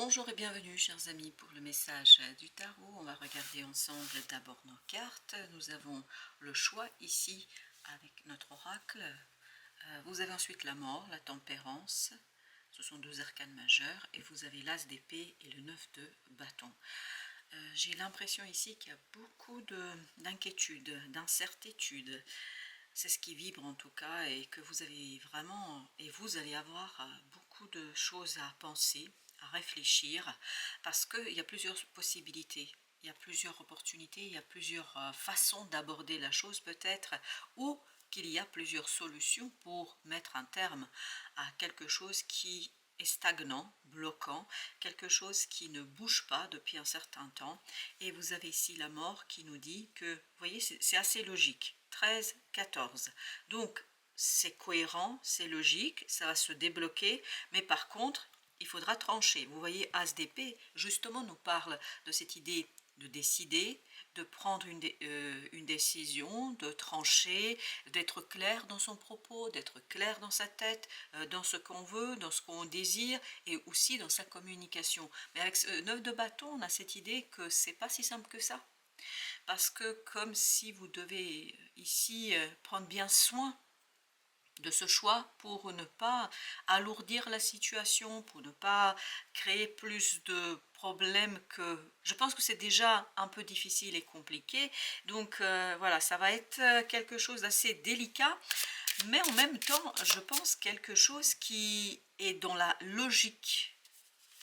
Bonjour et bienvenue chers amis pour le message du tarot. On va regarder ensemble d'abord nos cartes. Nous avons le choix ici avec notre oracle. Vous avez ensuite la mort, la tempérance. Ce sont deux arcanes majeurs. Et vous avez l'as d'épée et le 9 de bâton. J'ai l'impression ici qu'il y a beaucoup d'inquiétude, d'incertitude. C'est ce qui vibre en tout cas et que vous avez vraiment, et vous allez avoir beaucoup de choses à penser, à réfléchir, parce qu'il y a plusieurs possibilités, il y a plusieurs opportunités, il y a plusieurs façons d'aborder la chose peut-être, ou qu'il y a plusieurs solutions pour mettre un terme à quelque chose qui est stagnant, bloquant, quelque chose qui ne bouge pas depuis un certain temps. Et vous avez ici la mort qui nous dit que, vous voyez, c'est assez logique. 13, 14. Donc, c'est cohérent, c'est logique, ça va se débloquer, mais par contre, il faudra trancher. Vous voyez, As d'épée, justement, nous parle de cette idée de décider, de prendre une décision, de trancher, d'être clair dans son propos, d'être clair dans sa tête, dans ce qu'on veut, dans ce qu'on désire, et aussi dans sa communication. Mais avec ce 9 de bâton, on a cette idée que c'est pas si simple que ça. Parce que comme si vous devez ici prendre bien soin de ce choix pour ne pas alourdir la situation, pour ne pas créer plus de problèmes que... Je pense que c'est déjà un peu difficile et compliqué, donc voilà, ça va être quelque chose d'assez délicat, mais en même temps, je pense quelque chose qui est dans la logique.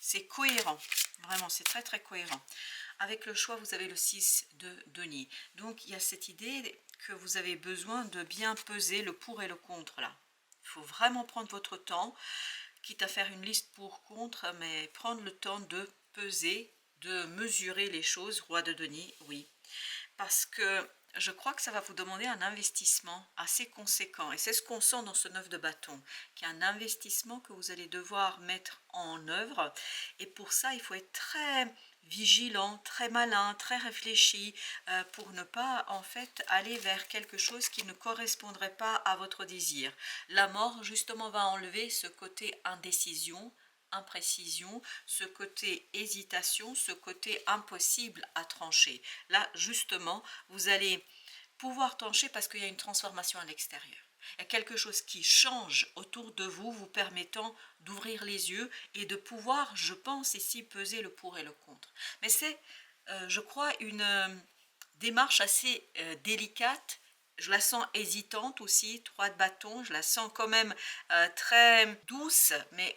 C'est cohérent, vraiment, c'est très très cohérent. Avec le choix, vous avez le 6 de denier. Donc, il y a cette idée que vous avez besoin de bien peser le pour et le contre là. Il faut vraiment prendre votre temps, quitte à faire une liste pour contre, mais prendre le temps de peser, de mesurer les choses. Roi de denier, oui. Parce que je crois que ça va vous demander un investissement assez conséquent. Et c'est ce qu'on sent dans ce 9 de bâton, qu'il y a un investissement que vous allez devoir mettre en œuvre. Et pour ça, il faut être très vigilant, très malin, très réfléchi pour ne pas en fait aller vers quelque chose qui ne correspondrait pas à votre désir. La mort justement va enlever ce côté indécision, imprécision, ce côté hésitation, ce côté impossible à trancher. Là, justement, vous allez pouvoir trancher parce qu'il y a une transformation à l'extérieur. Il y a quelque chose qui change autour de vous, vous permettant d'ouvrir les yeux et de pouvoir, je pense, ici, peser le pour et le contre. Mais c'est, je crois, une démarche assez délicate. Je la sens hésitante aussi, 3 de bâton, je la sens quand même très douce, mais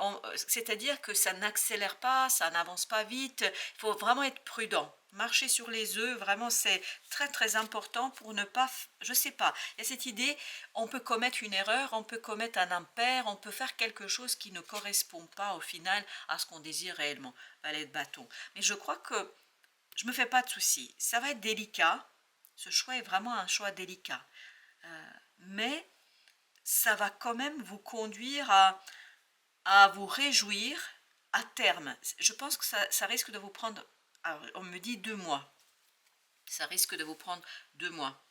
c'est-à-dire que ça n'accélère pas, ça n'avance pas vite, il faut vraiment être prudent. Marcher sur les œufs, vraiment c'est très très important pour ne pas, je sais pas, il y a cette idée, on peut commettre une erreur, on peut commettre un impair, on peut faire quelque chose qui ne correspond pas au final à ce qu'on désire réellement, valet de bâton. Mais je crois que je me fais pas de soucis, ça va être délicat, ce choix est vraiment un choix délicat. Mais ça va quand même vous conduire à vous réjouir à terme. Je pense que ça risque de vous prendre, alors on me dit 2 mois, ça risque de vous prendre 2 mois.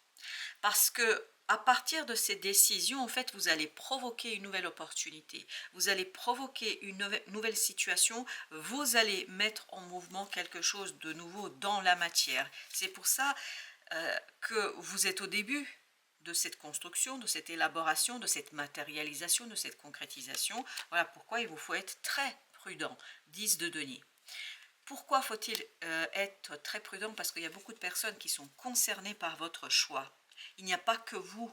Parce que à partir de ces décisions, en fait, vous allez provoquer une nouvelle opportunité, vous allez provoquer une nouvelle situation, vous allez mettre en mouvement quelque chose de nouveau dans la matière. C'est pour ça que vous êtes au début de cette construction, de cette élaboration, de cette matérialisation, de cette concrétisation. Voilà pourquoi il vous faut être très prudent. 10 de denier. Pourquoi faut-il être très prudent? Parce qu'il y a beaucoup de personnes qui sont concernées par votre choix. Il n'y a pas que vous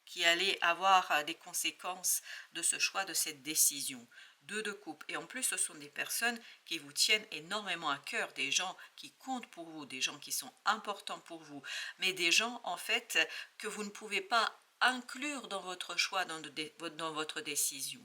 qui allez avoir des conséquences de ce choix, de cette décision. 2 de coupe. Et en plus, ce sont des personnes qui vous tiennent énormément à cœur, des gens qui comptent pour vous, des gens qui sont importants pour vous, mais des gens, en fait, que vous ne pouvez pas inclure dans votre choix, dans votre décision.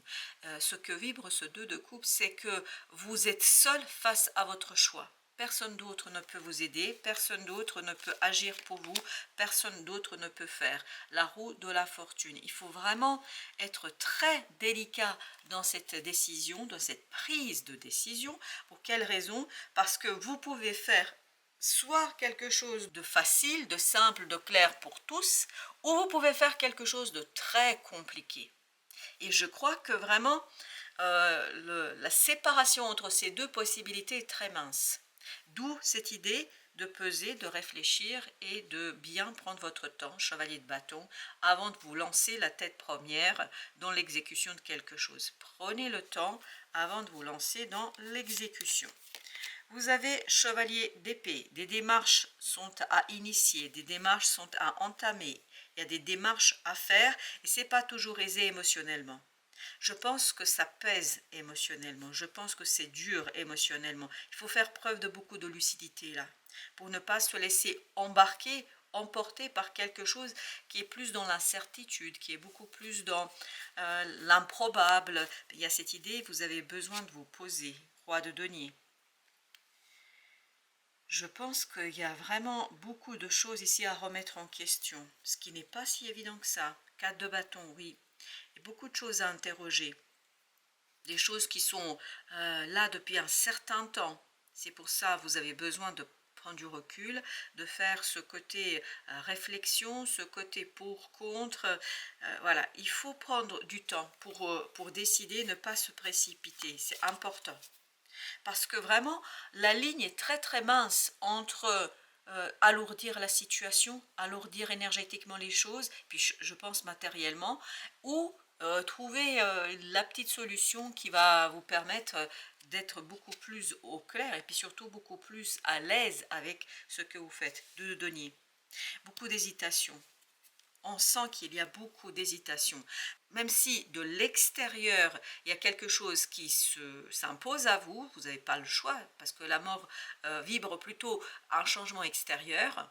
Ce que vibre ce 2 de coupe, c'est que vous êtes seul face à votre choix. Personne d'autre ne peut vous aider, personne d'autre ne peut agir pour vous, personne d'autre ne peut faire. La roue de la fortune. Il faut vraiment être très délicat dans cette décision, dans cette prise de décision. Pour quelle raison? Parce que vous pouvez faire soit quelque chose de facile, de simple, de clair pour tous, ou vous pouvez faire quelque chose de très compliqué. Et je crois que vraiment, la séparation entre ces deux possibilités est très mince. D'où cette idée de peser, de réfléchir et de bien prendre votre temps, chevalier de bâton, avant de vous lancer la tête première dans l'exécution de quelque chose. Prenez le temps avant de vous lancer dans l'exécution. Vous avez chevalier d'épée, des démarches sont à initier, des démarches sont à entamer, il y a des démarches à faire et ce n'est pas toujours aisé émotionnellement. Je pense que ça pèse émotionnellement, je pense que c'est dur émotionnellement. Il faut faire preuve de beaucoup de lucidité là, pour ne pas se laisser embarquer, emporter par quelque chose qui est plus dans l'incertitude, qui est beaucoup plus dans l'improbable. Il y a cette idée, vous avez besoin de vous poser, roi de denier. Je pense qu'il y a vraiment beaucoup de choses ici à remettre en question, ce qui n'est pas si évident que ça. 4 de bâton, oui. Il y a beaucoup de choses à interroger. Des choses qui sont là depuis un certain temps. C'est pour ça que vous avez besoin de prendre du recul, de faire ce côté réflexion, ce côté pour, contre. Voilà, il faut prendre du temps pour décider, ne pas se précipiter. C'est important. Parce que vraiment, la ligne est très très mince entre alourdir la situation, alourdir énergétiquement les choses, puis je pense matériellement, ou trouver la petite solution qui va vous permettre d'être beaucoup plus au clair et puis surtout beaucoup plus à l'aise avec ce que vous faites. De denier. Beaucoup d'hésitation. On sent qu'il y a beaucoup d'hésitation. Même si de l'extérieur, il y a quelque chose qui s'impose à vous, vous n'avez pas le choix, parce que la mort vibre plutôt un changement extérieur.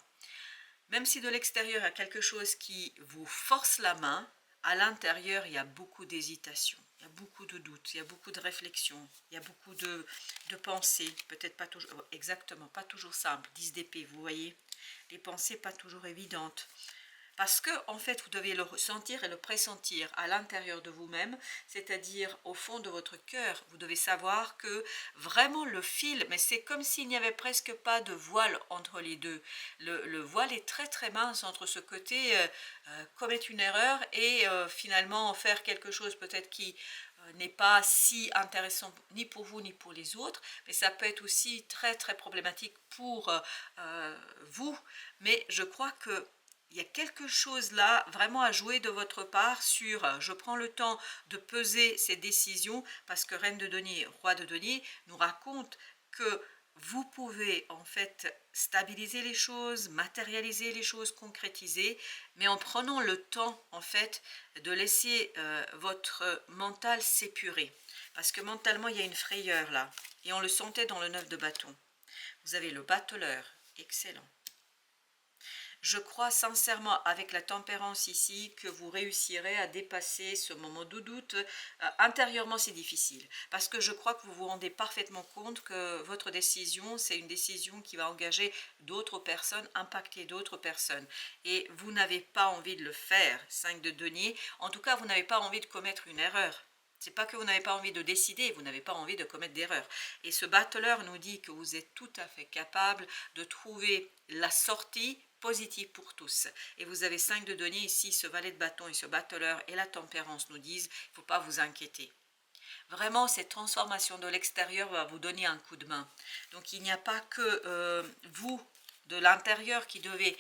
Même si de l'extérieur, il y a quelque chose qui vous force la main, à l'intérieur, il y a beaucoup d'hésitation, il y a beaucoup de doutes, il y a beaucoup de réflexions, il y a beaucoup de pensées, peut-être pas toujours, exactement, pas toujours simple, 10 d'épée, vous voyez, les pensées pas toujours évidentes. Parce que, en fait, vous devez le ressentir et le pressentir à l'intérieur de vous-même, c'est-à-dire au fond de votre cœur. Vous devez savoir que vraiment le fil, mais c'est comme s'il n'y avait presque pas de voile entre les deux. Le voile est très très mince entre ce côté commettre une erreur et finalement faire quelque chose peut-être qui n'est pas si intéressant ni pour vous ni pour les autres, mais ça peut être aussi très très problématique pour vous. Mais je crois que il y a quelque chose là vraiment à jouer de votre part sur je prends le temps de peser ces décisions parce que Reine de denier, Roi de denier nous raconte que vous pouvez en fait stabiliser les choses, matérialiser les choses, concrétiser, mais en prenant le temps en fait de laisser votre mental s'épurer. Parce que mentalement il y a une frayeur là, et on le sentait dans le 9 de bâton. Vous avez le battleur, excellent. Je crois sincèrement avec la tempérance ici que vous réussirez à dépasser ce moment de doute. Intérieurement, c'est difficile parce que je crois que vous vous rendez parfaitement compte que votre décision, c'est une décision qui va engager d'autres personnes, impacter d'autres personnes. Et vous n'avez pas envie de le faire, 5 de denier. En tout cas, vous n'avez pas envie de commettre une erreur. C'est pas que vous n'avez pas envie de décider, vous n'avez pas envie de commettre d'erreur. Et ce battleur nous dit que vous êtes tout à fait capable de trouver la sortie positive pour tous. Et vous avez 5 de denier ici, ce valet de bâton et ce battleur et la tempérance nous disent, il ne faut pas vous inquiéter. Vraiment, cette transformation de l'extérieur va vous donner un coup de main. Donc il n'y a pas que vous de l'intérieur qui devez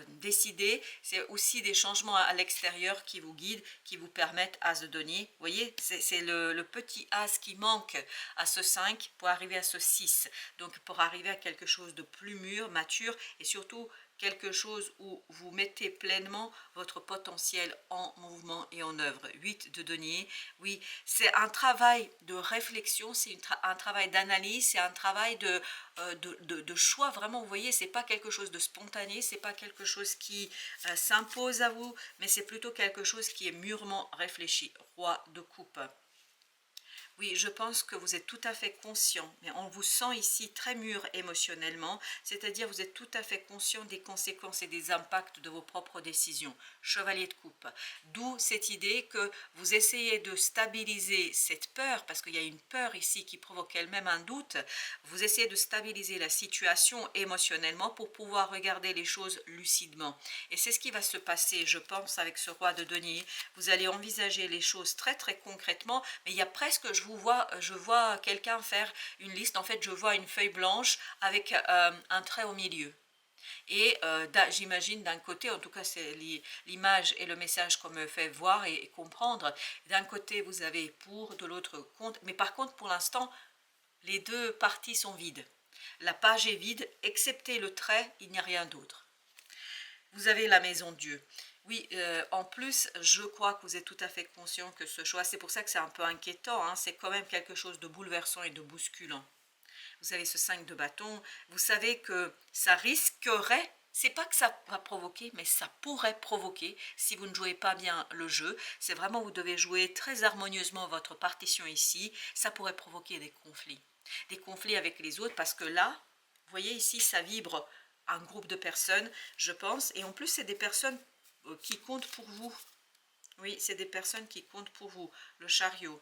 décider, c'est aussi des changements à l'extérieur qui vous guident, qui vous permettent à se donner. Vous voyez, c'est le petit as qui manque à ce 5 pour arriver à ce 6. Donc pour arriver à quelque chose de plus mûr, mature et surtout quelque chose où vous mettez pleinement votre potentiel en mouvement et en œuvre. 8 de denier, oui, c'est un travail de réflexion, c'est un travail d'analyse, c'est un travail de choix, vraiment, vous voyez, c'est pas quelque chose de spontané, c'est pas quelque chose qui s'impose à vous, mais c'est plutôt quelque chose qui est mûrement réfléchi. Roi de coupe. Oui, je pense que vous êtes tout à fait conscient, mais on vous sent ici très mûr émotionnellement, c'est-à-dire vous êtes tout à fait conscient des conséquences et des impacts de vos propres décisions. Chevalier de coupe. D'où cette idée que vous essayez de stabiliser cette peur, parce qu'il y a une peur ici qui provoque elle-même un doute, vous essayez de stabiliser la situation émotionnellement pour pouvoir regarder les choses lucidement. Et c'est ce qui va se passer, je pense, avec ce roi de denier. Vous allez envisager les choses très très concrètement, mais il y a presque, je vois quelqu'un faire une liste, en fait je vois une feuille blanche avec un trait au milieu. Et j'imagine d'un côté, en tout cas c'est l'image et le message qu'on me fait voir et comprendre, d'un côté vous avez pour, de l'autre contre, mais par contre pour l'instant les deux parties sont vides. La page est vide, excepté le trait, il n'y a rien d'autre. Vous avez la maison de Dieu. Oui, en plus, je crois que vous êtes tout à fait conscient que ce choix, c'est pour ça que c'est un peu inquiétant, hein, c'est quand même quelque chose de bouleversant et de bousculant. Vous avez ce 5 de bâton, vous savez que ça risquerait, c'est pas que ça va provoquer, mais ça pourrait provoquer si vous ne jouez pas bien le jeu. C'est vraiment, vous devez jouer très harmonieusement votre partition ici, ça pourrait provoquer des conflits. Des conflits avec les autres, parce que là, vous voyez ici, ça vibre un groupe de personnes, je pense, et en plus c'est des personnes qui comptent pour vous. Oui, c'est des personnes qui comptent pour vous, le chariot.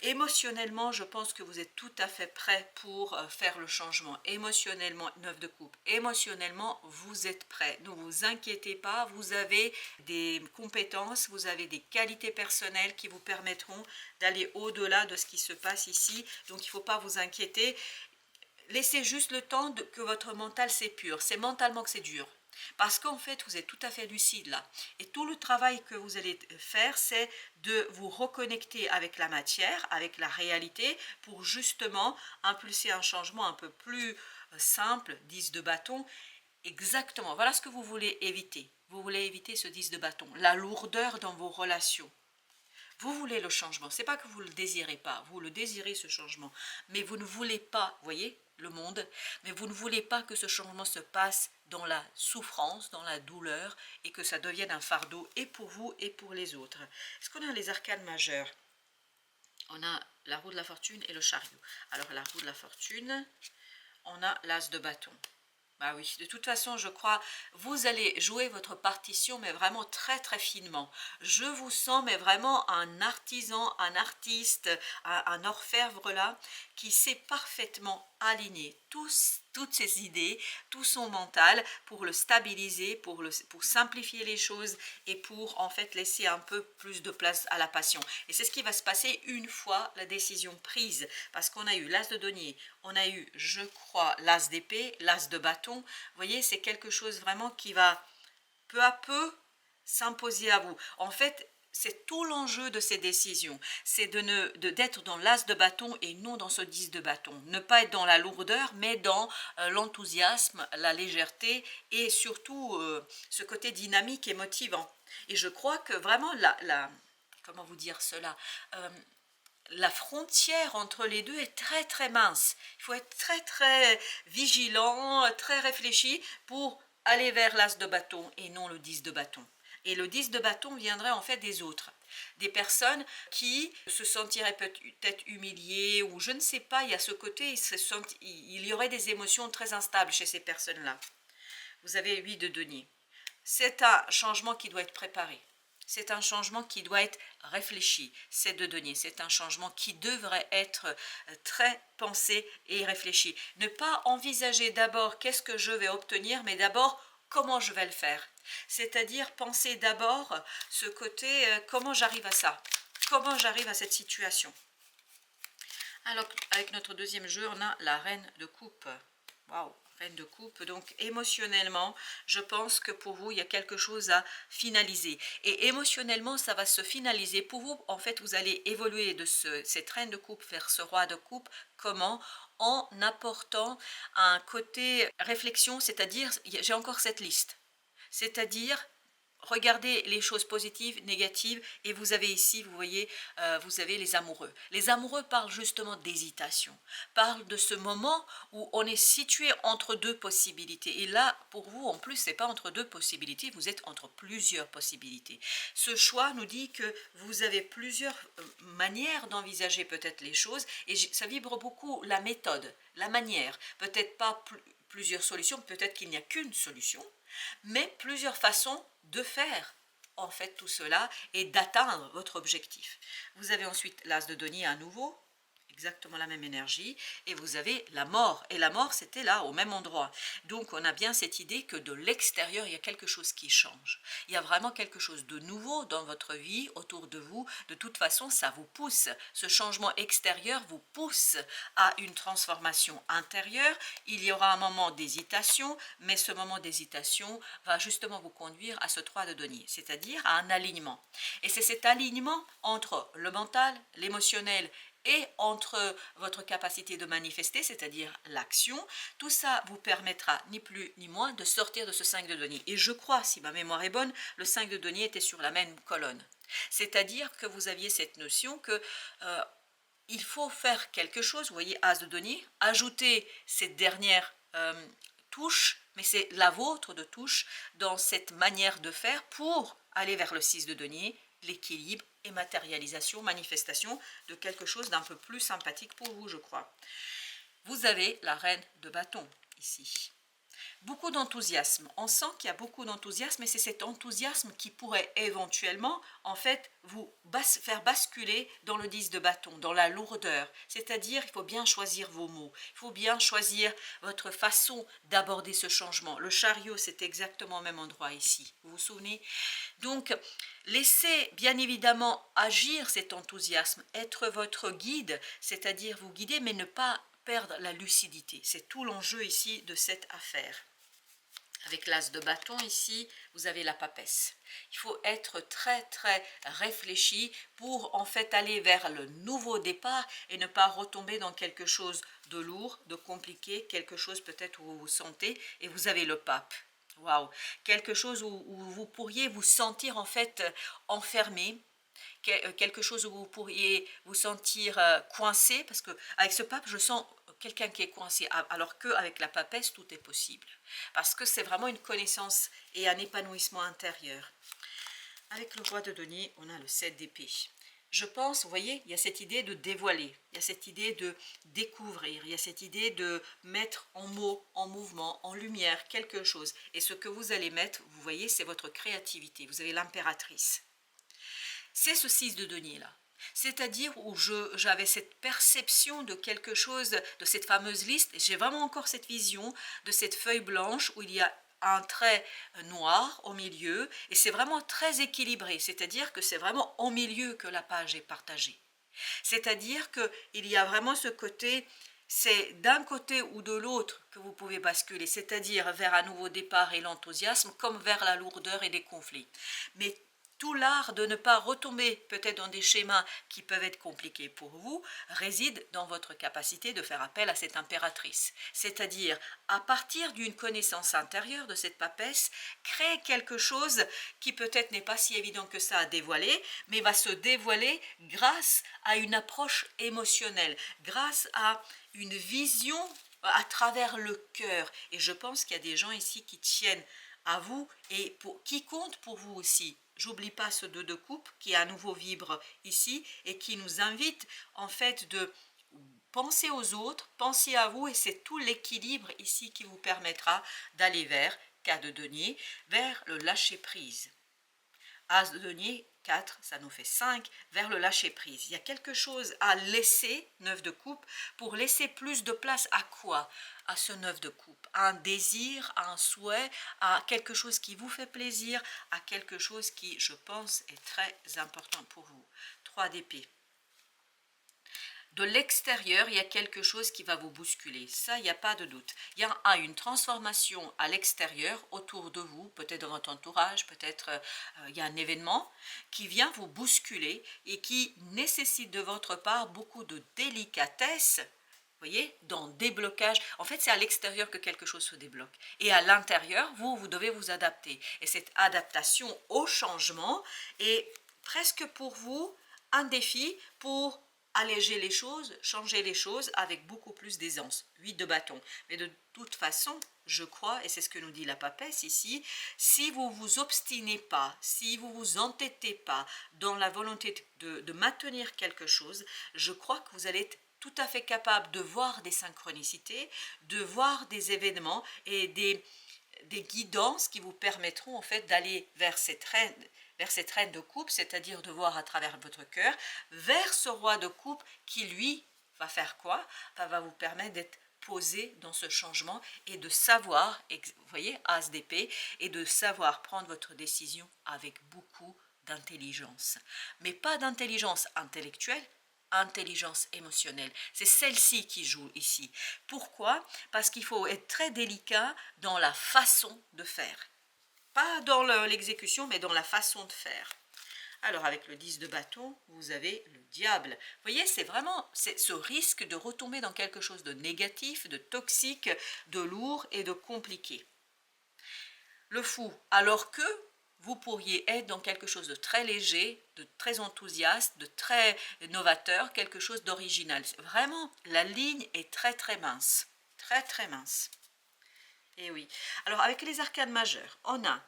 Émotionnellement, je pense que vous êtes tout à fait prêt pour faire le changement. Émotionnellement, 9 de coupe. Émotionnellement, vous êtes prêt. Ne vous inquiétez pas, vous avez des compétences, vous avez des qualités personnelles qui vous permettront d'aller au-delà de ce qui se passe ici. Donc, il ne faut pas vous inquiéter. Laissez juste le temps que votre mental s'épure. C'est mentalement que c'est dur. Parce qu'en fait, vous êtes tout à fait lucide là. Et tout le travail que vous allez faire, c'est de vous reconnecter avec la matière, avec la réalité, pour justement impulser un changement un peu plus simple, 10 de bâton. Exactement, voilà ce que vous voulez éviter. Vous voulez éviter ce 10 de bâton, la lourdeur dans vos relations. Vous voulez le changement, c'est pas que vous le désirez pas, vous le désirez ce changement, mais vous ne voulez pas, voyez, le monde, mais vous ne voulez pas que ce changement se passe dans la souffrance, dans la douleur, et que ça devienne un fardeau et pour vous et pour les autres. Est-ce qu'on a les arcanes majeures? On a la roue de la fortune et le chariot. Alors la roue de la fortune, on a l'as de bâton. Bah oui, de toute façon, je crois, vous allez jouer votre partition, mais vraiment très très finement. Je vous sens, mais vraiment un artisan, un artiste, un orfèvre là, qui sait parfaitement aligner toutes ses idées, tout son mental pour le stabiliser, pour simplifier les choses et pour en fait laisser un peu plus de place à la passion. Et c'est ce qui va se passer une fois la décision prise, parce qu'on a eu l'as de denier, on a eu, je crois, l'as d'épée, l'as de bâton. Vous voyez, c'est quelque chose vraiment qui va peu à peu s'imposer à vous. En fait, c'est tout l'enjeu de ces décisions, c'est d'être dans l'as de bâton et non dans ce 10 de bâton. Ne pas être dans la lourdeur, mais dans l'enthousiasme, la légèreté et surtout ce côté dynamique et motivant. Et je crois que vraiment comment vous dire cela, la frontière entre les deux est très très mince. Il faut être très très vigilant, très réfléchi pour aller vers l'as de bâton et non le 10 de bâton. Et le 10 de bâton viendrait en fait des autres. Des personnes qui se sentiraient peut-être humiliées ou je ne sais pas, il y a ce côté, il y aurait des émotions très instables chez ces personnes-là. Vous avez 8 de denier. C'est un changement qui doit être préparé. C'est un changement qui doit être réfléchi, c'est de denier. C'est un changement qui devrait être très pensé et réfléchi. Ne pas envisager d'abord qu'est-ce que je vais obtenir, mais d'abord comment je vais le faire. C'est-à-dire penser d'abord ce côté comment j'arrive à ça, comment j'arrive à cette situation. Alors avec notre deuxième jeu, on a la reine de coupe. Waouh! Reine de coupe, donc émotionnellement, je pense que pour vous, il y a quelque chose à finaliser. Et émotionnellement, ça va se finaliser. Pour vous, en fait, vous allez évoluer de cette reine de coupe vers ce roi de coupe. Comment? En apportant un côté réflexion, c'est-à-dire, j'ai encore cette liste. C'est-à-dire, regardez les choses positives, négatives, et vous avez ici, vous voyez, vous avez les amoureux. Les amoureux parlent justement d'hésitation, parlent de ce moment où on est situé entre deux possibilités. Et là, pour vous, en plus, c'est pas entre deux possibilités, vous êtes entre plusieurs possibilités. Ce choix nous dit que vous avez plusieurs manières d'envisager peut-être les choses, et ça vibre beaucoup la méthode, la manière. Peut-être pas plusieurs solutions, peut-être qu'il n'y a qu'une solution, mais plusieurs façons de faire en fait tout cela et d'atteindre votre objectif. Vous avez ensuite l'as de denier à nouveau, exactement la même énergie, et vous avez la mort, et la mort c'était là au même endroit. Donc on a bien cette idée que de l'extérieur il y a quelque chose qui change, il y a vraiment quelque chose de nouveau dans votre vie, autour de vous. De toute façon ça vous pousse, ce changement extérieur vous pousse à une transformation intérieure. Il y aura un moment d'hésitation, mais ce moment d'hésitation va justement vous conduire à ce 3 de denier, c'est-à-dire à un alignement, et c'est cet alignement entre le mental, l'émotionnel et entre votre capacité de manifester, c'est-à-dire l'action. Tout ça vous permettra ni plus ni moins de sortir de ce 5 de denier. Et je crois, si ma mémoire est bonne, le 5 de denier était sur la même colonne. C'est-à-dire que vous aviez cette notion que il faut faire quelque chose, vous voyez, as de denier, ajouter cette dernière touche, mais c'est la vôtre de touche dans cette manière de faire pour aller vers le 6 de denier, l'équilibre et matérialisation, manifestation de quelque chose d'un peu plus sympathique pour vous, je crois. Vous avez la reine de bâton ici. Beaucoup d'enthousiasme, on sent qu'il y a beaucoup d'enthousiasme, et c'est cet enthousiasme qui pourrait éventuellement en fait vous faire basculer dans le 10 de bâton, dans la lourdeur. C'est-à-dire il faut bien choisir vos mots, il faut bien choisir votre façon d'aborder ce changement. Le chariot, c'est exactement au même endroit ici, vous vous souvenez? Donc laissez bien évidemment agir cet enthousiasme, être votre guide, c'est-à-dire vous guider, mais ne pas perdre la lucidité. C'est tout l'enjeu ici de cette affaire. Avec l'as de bâton ici, vous avez la papesse. Il faut être très très réfléchi pour en fait aller vers le nouveau départ et ne pas retomber dans quelque chose de lourd, de compliqué, quelque chose peut-être où vous vous sentez, et vous avez le pape. Waouh, quelque chose où vous pourriez vous sentir en fait enfermé, quelque chose où vous pourriez vous sentir coincé, parce que avec ce pape je sens quelqu'un qui est coincé, alors qu'avec la papesse tout est possible, parce que c'est vraiment une connaissance et un épanouissement intérieur. Avec le roi de denier, on a le 7 d'épée. Je pense, vous voyez, il y a cette idée de dévoiler, il y a cette idée de découvrir, il y a cette idée de mettre en mots, en mouvement, en lumière quelque chose. Et ce que vous allez mettre, vous voyez, c'est votre créativité. Vous avez l'impératrice. C'est ce 6 de denier là. C'est-à-dire où j'avais cette perception de quelque chose, de cette fameuse liste, et j'ai vraiment encore cette vision de cette feuille blanche où il y a un trait noir au milieu, et c'est vraiment très équilibré, c'est-à-dire que c'est vraiment au milieu que la page est partagée. C'est-à-dire qu'il y a vraiment ce côté, c'est d'un côté ou de l'autre que vous pouvez basculer, c'est-à-dire vers un nouveau départ et l'enthousiasme, comme vers la lourdeur et les conflits. Mais tout l'art de ne pas retomber peut-être dans des schémas qui peuvent être compliqués pour vous réside dans votre capacité de faire appel à cette impératrice. C'est-à-dire, à partir d'une connaissance intérieure de cette papesse, créer quelque chose qui peut-être n'est pas si évident que ça à dévoiler, mais va se dévoiler grâce à une approche émotionnelle, grâce à une vision à travers le cœur. Et je pense qu'il y a des gens ici qui tiennent à vous et qui comptent pour vous aussi. J'oublie pas ce 2 de coupe qui à nouveau vibre ici et qui nous invite en fait de penser aux autres, penser à vous, et c'est tout l'équilibre ici qui vous permettra d'aller vers 4 de denier, vers le lâcher prise. As de denier, 4, ça nous fait 5, vers le lâcher prise. Il y a quelque chose à laisser, 9 de coupe, pour laisser plus de place à quoi? À ce 9 de coupe, à un désir, à un souhait, à quelque chose qui vous fait plaisir, à quelque chose qui, je pense, est très important pour vous. 3 d'épée. De l'extérieur, il y a quelque chose qui va vous bousculer. Ça, il n'y a pas de doute. Il y a une transformation à l'extérieur, autour de vous, peut-être dans votre entourage, peut-être il y a un événement qui vient vous bousculer et qui nécessite de votre part beaucoup de délicatesse, voyez, dans déblocage. En fait, c'est à l'extérieur que quelque chose se débloque. Et à l'intérieur, vous devez vous adapter. Et cette adaptation au changement est presque pour vous un défi pour alléger les choses, changer les choses avec beaucoup plus d'aisance. 8 de bâton. Mais de toute façon, je crois, et c'est ce que nous dit la papesse ici, si vous vous obstinez pas, si vous vous entêtez pas dans la volonté de maintenir quelque chose, je crois que vous allez être tout à fait capable de voir des synchronicités, de voir des événements et des guidances qui vous permettront en fait d'aller vers cette reine de coupe, c'est-à-dire de voir à travers votre cœur, vers ce roi de coupe qui lui va faire quoi? Va vous permettre d'être posé dans ce changement et de savoir, vous voyez, as d'épée, et de savoir prendre votre décision avec beaucoup d'intelligence. Mais pas d'intelligence intellectuelle, intelligence émotionnelle. C'est celle-ci qui joue ici. Pourquoi? Parce qu'il faut être très délicat dans la façon de faire. Pas dans l'exécution, mais dans la façon de faire. Alors avec le 10 de bâton, vous avez le diable. Vous voyez, c'est vraiment ce risque de retomber dans quelque chose de négatif, de toxique, de lourd et de compliqué. Le fou, alors que vous pourriez être dans quelque chose de très léger, de très enthousiaste, de très novateur, quelque chose d'original. Vraiment, la ligne est très très mince. Très très mince. Et oui. Alors avec les arcanes majeures, on a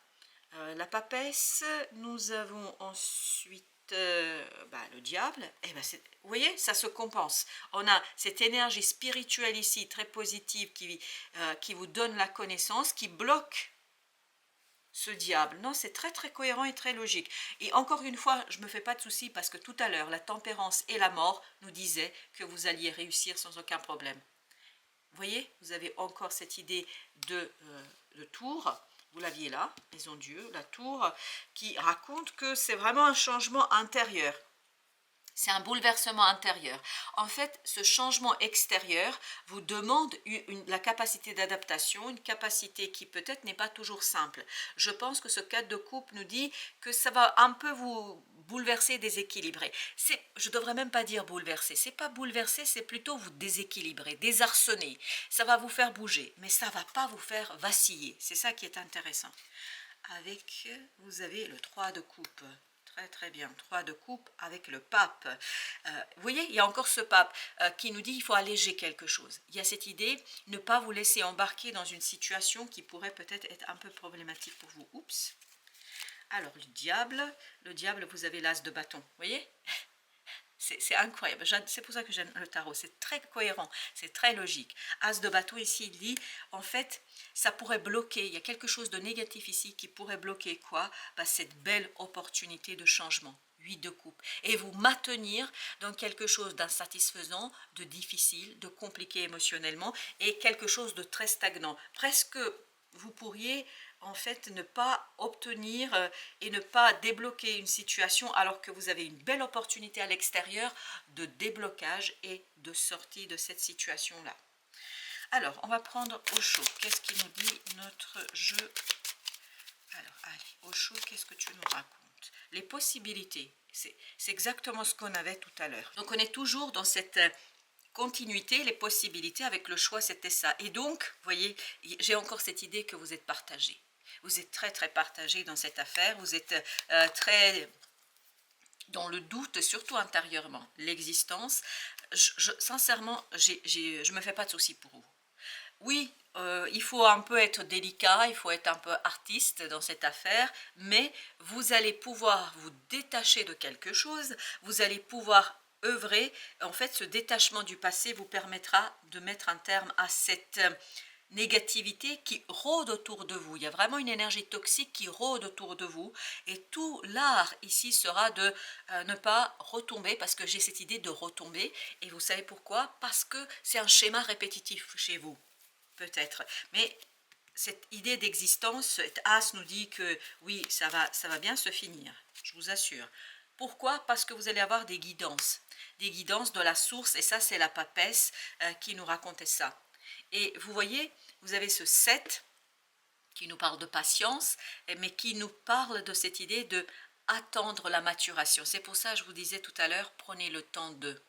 la papesse, nous avons ensuite le diable. Et ben vous voyez, ça se compense. On a cette énergie spirituelle ici, très positive, qui vous donne la connaissance, qui bloque ce diable. Non, c'est très très cohérent et très logique. Et encore une fois, je ne me fais pas de soucis parce que tout à l'heure, la tempérance et la mort nous disaient que vous alliez réussir sans aucun problème. Vous voyez, vous avez encore cette idée de tour. Vous l'aviez là, maison Dieu, la tour, qui raconte que c'est vraiment un changement intérieur. C'est un bouleversement intérieur. En fait, ce changement extérieur vous demande la capacité d'adaptation, une capacité qui peut-être n'est pas toujours simple. Je pense que ce 4 de coupe nous dit que ça va un peu vous bouleverser, déséquilibrer. Je ne devrais même pas dire bouleverser. C'est pas bouleverser, c'est plutôt vous déséquilibrer, désarçonner. Ça va vous faire bouger, mais ça ne va pas vous faire vaciller. C'est ça qui est intéressant. Avec, vous avez le 3 de coupe. Très très bien, 3 de coupe avec le pape. Vous voyez, il y a encore ce pape qui nous dit qu'il faut alléger quelque chose. Il y a cette idée, ne pas vous laisser embarquer dans une situation qui pourrait peut-être être un peu problématique pour vous. Oups. Alors le diable, vous avez l'as de bâton, vous voyez? C'est incroyable, c'est pour ça que j'aime le tarot, c'est très cohérent, c'est très logique. As de bâton ici, il dit, en fait, ça pourrait bloquer, il y a quelque chose de négatif ici qui pourrait bloquer quoi? Cette belle opportunité de changement. 8 de coupe, et vous maintenir dans quelque chose d'insatisfaisant, de difficile, de compliqué émotionnellement, et quelque chose de très stagnant. Presque, vous pourriez en fait ne pas obtenir et ne pas débloquer une situation alors que vous avez une belle opportunité à l'extérieur de déblocage et de sortie de cette situation-là. Alors, on va prendre au chaud. Qu'est-ce qui nous dit notre jeu? Alors, allez, au chaud, qu'est-ce que tu nous racontes? Les possibilités, c'est exactement ce qu'on avait tout à l'heure. Donc, on est toujours dans cette continuité, les possibilités, avec le choix, c'était ça. Et donc, vous voyez, j'ai encore cette idée que vous êtes partagé. Vous êtes très, très partagé dans cette affaire. Vous êtes très dans le doute, surtout intérieurement. L'existence, sincèrement, je ne me fais pas de soucis pour vous. Oui, il faut un peu être délicat, il faut être un peu artiste dans cette affaire, mais vous allez pouvoir vous détacher de quelque chose, vous allez pouvoir œuvrer. En fait, ce détachement du passé vous permettra de mettre un terme à cette négativité qui rôde autour de vous. Il y a vraiment une énergie toxique qui rôde autour de vous, et tout l'art ici sera de ne pas retomber, parce que j'ai cette idée de retomber, et vous savez pourquoi? Parce que c'est un schéma répétitif chez vous, peut-être, mais cette idée d'existence, cet as nous dit que oui, ça va bien se finir, je vous assure. Pourquoi? Parce que vous allez avoir des guidances de la source, et ça c'est la papesse qui nous racontait ça. Et vous voyez, vous avez ce 7 qui nous parle de patience, mais qui nous parle de cette idée de attendre la maturation. C'est pour ça que je vous disais tout à l'heure, prenez le temps de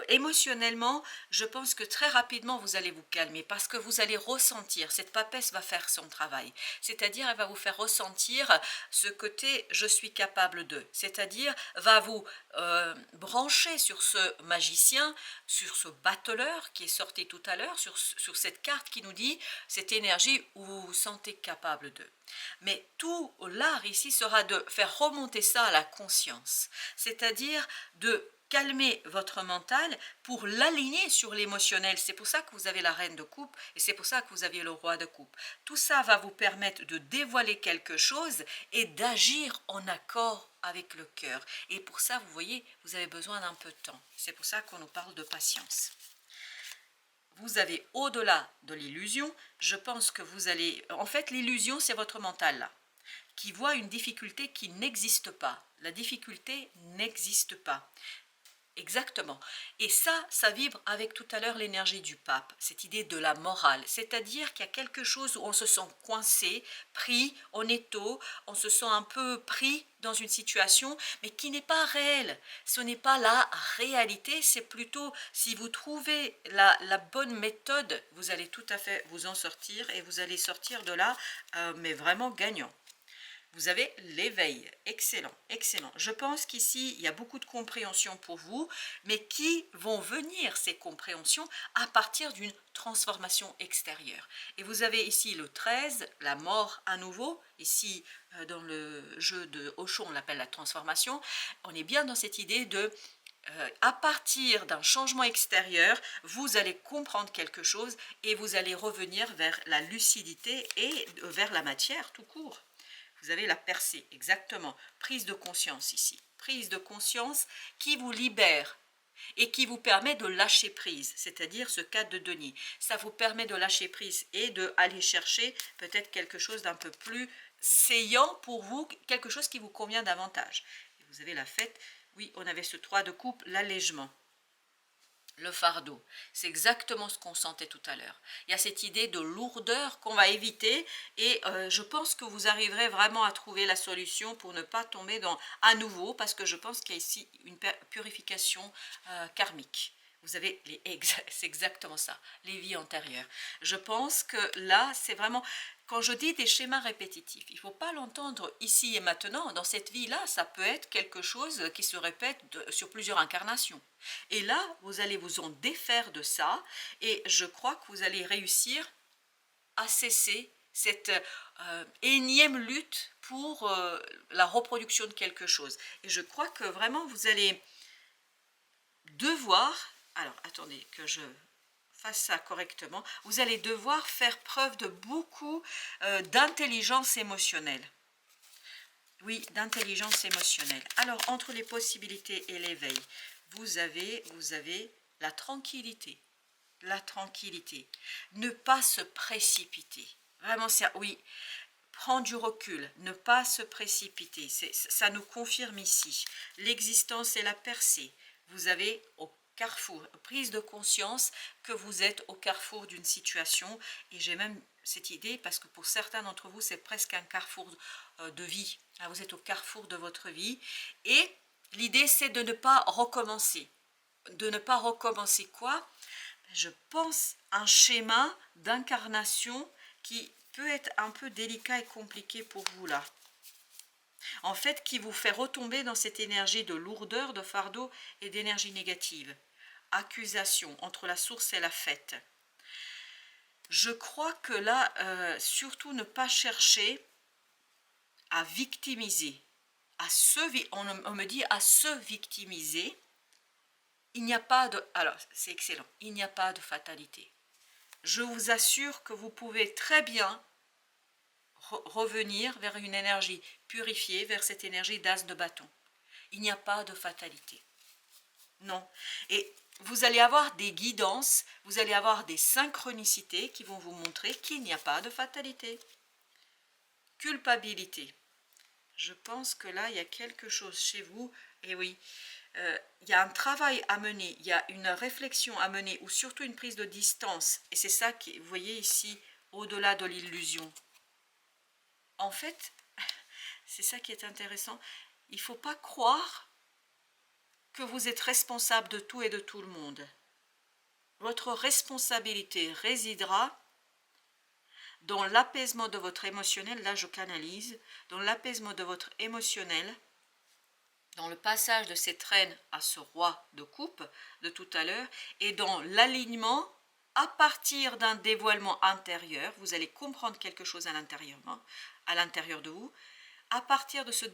émotionnellement, je pense que très rapidement, vous allez vous calmer parce que vous allez ressentir, cette papesse va faire son travail. C'est-à-dire, elle va vous faire ressentir ce côté « je suis capable de ». C'est-à-dire, va vous brancher sur ce magicien, sur ce battleur qui est sorti tout à l'heure, sur cette carte qui nous dit cette énergie où vous vous sentez capable de. Mais tout l'art ici sera de faire remonter ça à la conscience. C'est-à-dire de calmer votre mental pour l'aligner sur l'émotionnel. C'est pour ça que vous avez la reine de coupe et c'est pour ça que vous avez le roi de coupe. Tout ça va vous permettre de dévoiler quelque chose et d'agir en accord avec le cœur. Et pour ça, vous voyez, vous avez besoin d'un peu de temps. C'est pour ça qu'on nous parle de patience. Vous avez au-delà de l'illusion, je pense que vous allez... En fait, l'illusion, c'est votre mental là, qui voit une difficulté qui n'existe pas. La difficulté n'existe pas. Exactement. Et ça vibre avec tout à l'heure l'énergie du pape, cette idée de la morale. C'est-à-dire qu'il y a quelque chose où on se sent coincé, pris en étau, on se sent un peu pris dans une situation, mais qui n'est pas réelle. Ce n'est pas la réalité, c'est plutôt si vous trouvez la bonne méthode, vous allez tout à fait vous en sortir et vous allez sortir de là, mais vraiment gagnant. Vous avez l'éveil, excellent, excellent. Je pense qu'ici, il y a beaucoup de compréhension pour vous, mais qui vont venir ces compréhensions à partir d'une transformation extérieure. Et vous avez ici le 13, la mort à nouveau. Ici, dans le jeu de Auchon, on l'appelle la transformation. On est bien dans cette idée de... à partir d'un changement extérieur, vous allez comprendre quelque chose et vous allez revenir vers la lucidité et vers la matière tout court. Vous avez la percée, exactement. Prise de conscience ici. Prise de conscience qui vous libère et qui vous permet de lâcher prise, c'est-à-dire ce cas de Denis. Ça vous permet de lâcher prise et d'aller chercher peut-être quelque chose d'un peu plus saillant pour vous, quelque chose qui vous convient davantage. Et vous avez la fête, oui, on avait ce 3 de coupe, l'allègement. Le fardeau, c'est exactement ce qu'on sentait tout à l'heure. Il y a cette idée de lourdeur qu'on va éviter et je pense que vous arriverez vraiment à trouver la solution pour ne pas tomber dans à nouveau, parce que je pense qu'il y a ici une purification karmique. Vous avez c'est exactement ça, les vies antérieures. Je pense que là, c'est vraiment... Quand je dis des schémas répétitifs, il ne faut pas l'entendre ici et maintenant. Dans cette vie-là, ça peut être quelque chose qui se répète sur plusieurs incarnations. Et là, vous allez vous en défaire de ça et je crois que vous allez réussir à cesser cette énième lutte pour la reproduction de quelque chose. Et je crois que vraiment, vous allez devoir... Alors, attendez que je fasse ça correctement. Vous allez devoir faire preuve de beaucoup d'intelligence émotionnelle. Oui, d'intelligence émotionnelle. Alors, entre les possibilités et l'éveil, vous avez la tranquillité. La tranquillité. Ne pas se précipiter. Vraiment, oui, prendre du recul, ne pas se précipiter. Ça nous confirme ici. L'existence et la percée. Vous avez au carrefour, prise de conscience que vous êtes au carrefour d'une situation. Et j'ai même cette idée, parce que pour certains d'entre vous, c'est presque un carrefour de vie. Vous êtes au carrefour de votre vie. Et l'idée, c'est de ne pas recommencer. De ne pas recommencer quoi? Je pense un schéma d'incarnation qui peut être un peu délicat et compliqué pour vous là. En fait, qui vous fait retomber dans cette énergie de lourdeur, de fardeau et d'énergie négative. Accusation entre la source et la fête. Je crois que là, surtout ne pas chercher à victimiser. On me dit à se victimiser. Il n'y a pas de... Alors, c'est excellent. Il n'y a pas de fatalité. Je vous assure que vous pouvez très bien revenir vers une énergie purifiée, vers cette énergie d'as de bâton. Il n'y a pas de fatalité. Non. Et vous allez avoir des guidances, vous allez avoir des synchronicités qui vont vous montrer qu'il n'y a pas de fatalité. Culpabilité. Je pense que là, il y a quelque chose chez vous. Et oui, il y a un travail à mener, il y a une réflexion à mener, ou surtout une prise de distance. Et c'est ça que vous voyez ici, au-delà de l'illusion. En fait, c'est ça qui est intéressant. Il ne faut pas croire que vous êtes responsable de tout et de tout le monde. Votre responsabilité résidera dans l'apaisement de votre émotionnel, là je canalise, dans l'apaisement de votre émotionnel, dans le passage de cette reine à ce roi de coupe de tout à l'heure, et dans l'alignement à partir d'un dévoilement intérieur. Vous allez comprendre quelque chose à l'intérieur de vous, à partir de ce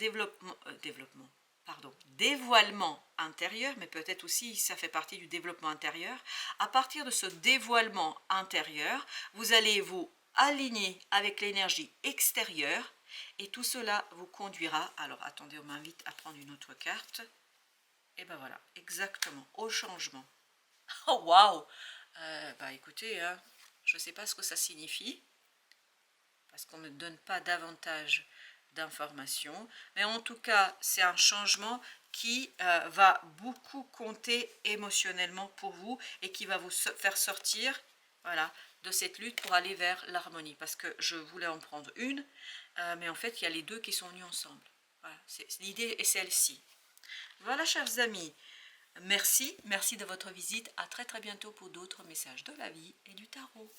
dévoilement intérieur, mais peut-être aussi ça fait partie du développement intérieur. À partir de ce dévoilement intérieur, vous allez vous aligner avec l'énergie extérieure et tout cela vous conduira, alors attendez, on m'invite à prendre une autre carte, et ben voilà, exactement, au changement. Oh waouh, bah écoutez, hein, je ne sais pas ce que ça signifie, parce qu'on ne me donne pas davantage d'informations, mais en tout cas, c'est un changement qui va beaucoup compter émotionnellement pour vous et qui va vous faire sortir, voilà, de cette lutte pour aller vers l'harmonie, parce que je voulais en prendre une, mais en fait, il y a les deux qui sont venus ensemble. Voilà, l'idée est celle-ci. Voilà, chers amis, merci de votre visite. À très très bientôt pour d'autres messages de la vie et du tarot.